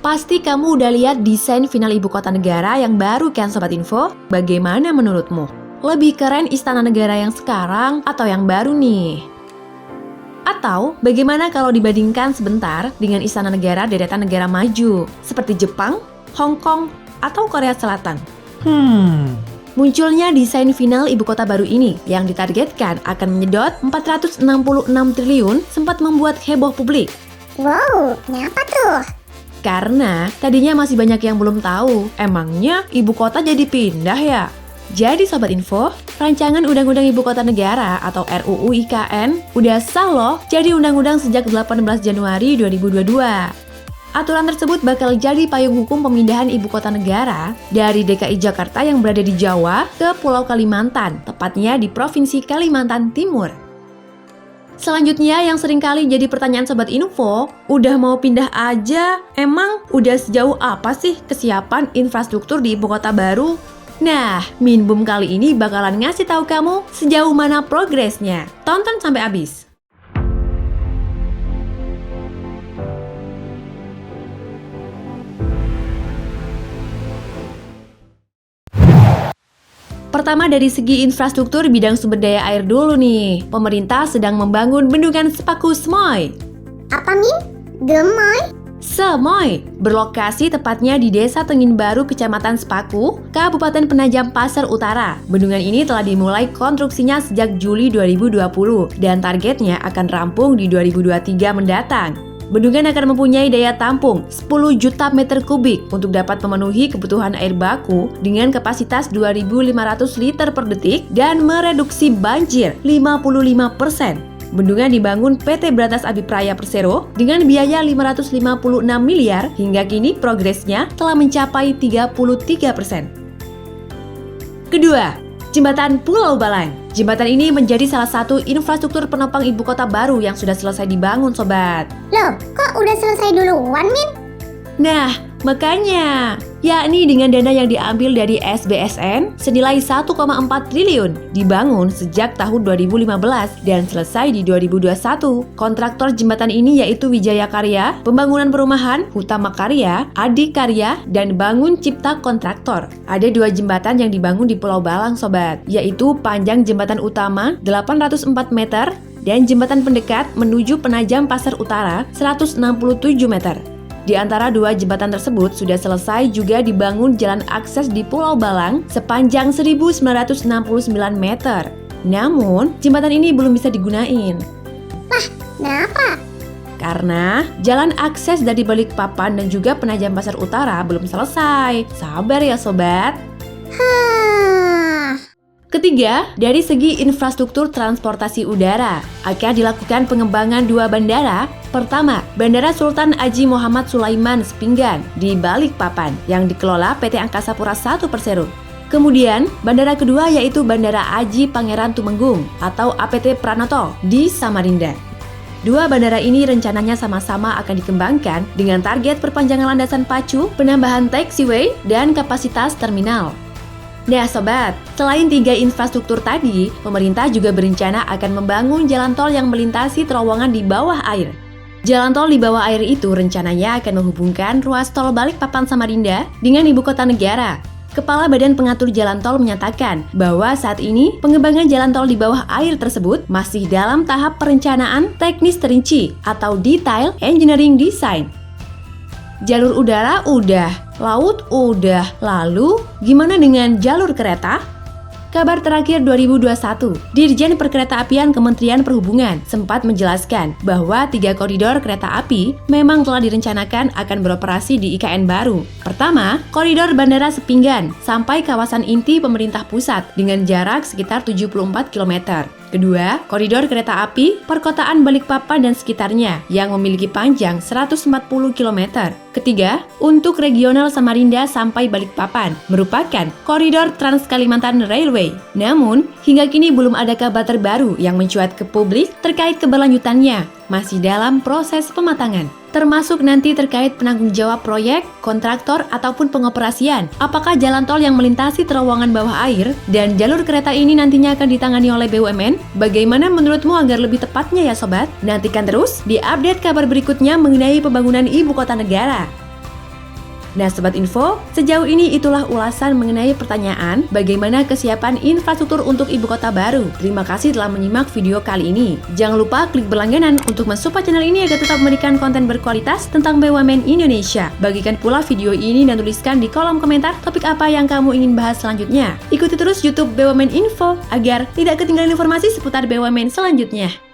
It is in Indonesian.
Pasti kamu udah lihat desain final ibu kota negara yang baru kan Sobat Info? Bagaimana menurutmu? Lebih keren istana negara yang sekarang atau yang baru nih? Atau bagaimana kalau dibandingkan sebentar dengan istana negara deretan negara maju seperti Jepang, Hong Kong, atau Korea Selatan? Munculnya desain final ibu kota baru ini yang ditargetkan akan menyedot 466 triliun sempat membuat heboh publik. Wow, kenapa tuh? Karena tadinya masih banyak yang belum tahu, emangnya ibu kota jadi pindah ya? Jadi Sobat Info, rancangan Undang-Undang Ibu Kota Negara atau RUU IKN udah sah loh jadi undang-undang sejak 18 Januari 2022. Aturan tersebut bakal jadi payung hukum pemindahan ibu kota negara dari DKI Jakarta yang berada di Jawa ke Pulau Kalimantan, tepatnya di Provinsi Kalimantan Timur. Selanjutnya yang seringkali jadi pertanyaan Sobat Info, udah mau pindah aja, emang udah sejauh apa sih kesiapan infrastruktur di ibu kota baru? Nah, Minbum kali ini bakalan ngasih tahu kamu sejauh mana progresnya. Tonton sampai habis. Pertama dari segi infrastruktur bidang sumber daya air dulu nih. Pemerintah sedang membangun bendungan Sepaku Semoy. Apa Min? Gemoy? Semoy berlokasi tepatnya di Desa Tengin Baru, Kecamatan Sepaku, Kabupaten Penajam Pasar Utara. Bendungan ini telah dimulai konstruksinya sejak Juli 2020 dan targetnya akan rampung di 2023 mendatang. Bendungan akan mempunyai daya tampung 10 juta meter kubik untuk dapat memenuhi kebutuhan air baku dengan kapasitas 2.500 liter per detik dan mereduksi banjir 55%. Bendungan dibangun PT Brantas Abipraya Persero dengan biaya 556 miliar, hingga kini progresnya telah mencapai 33%. Kedua, Jembatan Pulau Balang. Jembatan ini menjadi salah satu infrastruktur penopang ibu kota baru yang sudah selesai dibangun, Sobat. Loh, kok udah selesai duluan, Min? Nah, makanya, yakni dengan dana yang diambil dari SBSN senilai 1,4 triliun, dibangun sejak tahun 2015 dan selesai di 2021. Kontraktor jembatan ini yaitu Wijaya Karya, Pembangunan Perumahan, Hutama Karya, Adi Karya, dan Bangun Cipta Kontraktor. Ada 2 jembatan yang dibangun di Pulau Balang, Sobat, yaitu panjang jembatan utama 804 meter dan jembatan pendekat menuju Penajam Pasar Utara 167 meter. Di antara 2 jembatan tersebut sudah selesai juga dibangun jalan akses di Pulau Balang sepanjang 1969 meter. Namun, jembatan ini belum bisa digunain. Lah, kenapa? Karena jalan akses dari Balikpapan dan juga Penajam Pasar Utara belum selesai. Sabar ya Sobat. Ketiga, dari segi infrastruktur transportasi udara, akan dilakukan pengembangan 2 bandara. Pertama, Bandara Sultan Haji Muhammad Sulaiman Sepinggan di Balikpapan yang dikelola PT Angkasa Pura I Persero. Kemudian, bandara kedua yaitu Bandara Haji Pangeran Tumenggung atau APT Pranoto di Samarinda. 2 bandara ini rencananya sama-sama akan dikembangkan dengan target perpanjangan landasan pacu, penambahan taxiway, dan kapasitas terminal. Nah Sobat, selain 3 infrastruktur tadi, pemerintah juga berencana akan membangun jalan tol yang melintasi terowongan di bawah air. Jalan tol di bawah air itu rencananya akan menghubungkan ruas tol Balikpapan Samarinda dengan ibu kota negara. Kepala Badan Pengatur Jalan Tol menyatakan bahwa saat ini pengembangan jalan tol di bawah air tersebut masih dalam tahap perencanaan teknis terinci atau Detail Engineering Design. Jalur udara udah, laut udah, lalu gimana dengan jalur kereta? Kabar terakhir 2021, Dirjen Perkeretaapian Kementerian Perhubungan sempat menjelaskan bahwa 3 koridor kereta api memang telah direncanakan akan beroperasi di IKN baru. Pertama, koridor Bandara Sepinggan sampai kawasan inti pemerintah pusat dengan jarak sekitar 74 km. Kedua, koridor kereta api perkotaan Balikpapan dan sekitarnya yang memiliki panjang 140 km. Ketiga, untuk regional Samarinda sampai Balikpapan merupakan koridor Trans Kalimantan Railway. Namun, hingga kini belum ada kabar terbaru yang mencuat ke publik terkait keberlanjutannya, masih dalam proses pematangan. Termasuk nanti terkait penanggung jawab proyek, kontraktor, ataupun pengoperasian. Apakah jalan tol yang melintasi terowongan bawah air dan jalur kereta ini nantinya akan ditangani oleh BUMN? Bagaimana menurutmu agar lebih tepatnya ya Sobat? Nantikan terus di update kabar berikutnya mengenai pembangunan ibu kota negara. Nah Sobat Info, sejauh ini itulah ulasan mengenai pertanyaan bagaimana kesiapan infrastruktur untuk ibu kota baru. Terima kasih telah menyimak video kali ini. Jangan lupa klik berlangganan untuk mensupport channel ini agar tetap memberikan konten berkualitas tentang BUMN Indonesia. Bagikan pula video ini dan tuliskan di kolom komentar topik apa yang kamu ingin bahas selanjutnya. Ikuti terus YouTube BUMN Info agar tidak ketinggalan informasi seputar BUMN selanjutnya.